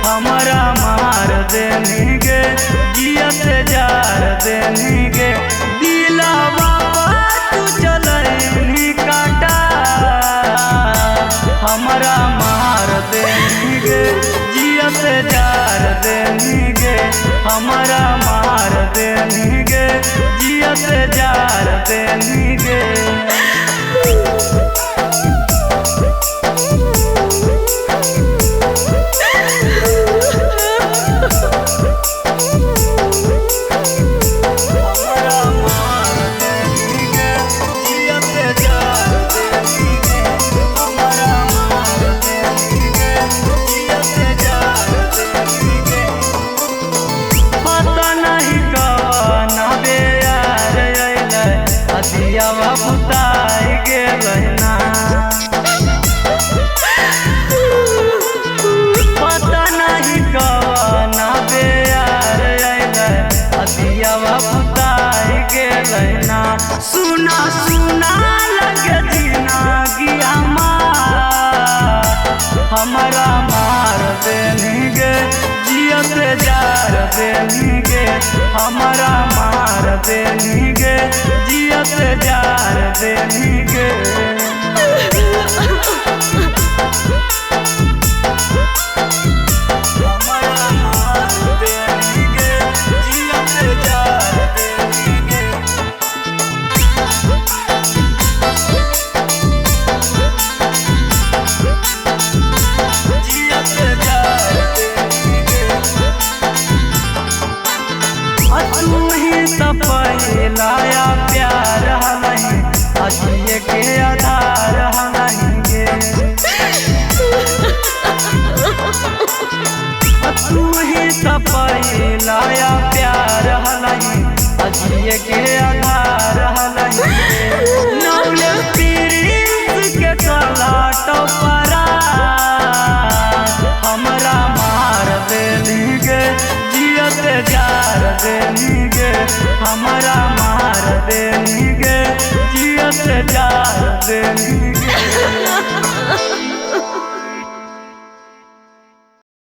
हमारा मार देनी गे जियत जार देनी गे दिलावा तू चलनी काटा हमारा मार देनी गे जियत जार देनी गे हमारा मार देनी गे जियत जार देनी गे बुताई गेलना पता नहीं कवना बेयार अदियावा बुताई गेलना सुना सुना लगे जिंदगी हमारा मार देनी गे जियत जार देनी गे हमारा मार देनी गे जियत जार देनी गे हमारा मार देनी गे जियत जार देनी गे लाया प्यार हलही अजिए के आधार हलही गे तू ही सपई लाया प्यार हलही अजिए के आधार हलही नौले पीरिस के तलाट परा हमरा मार देनी गे जियत जार देनी गे हमारा मार देनी गे जियत जार देनी गे।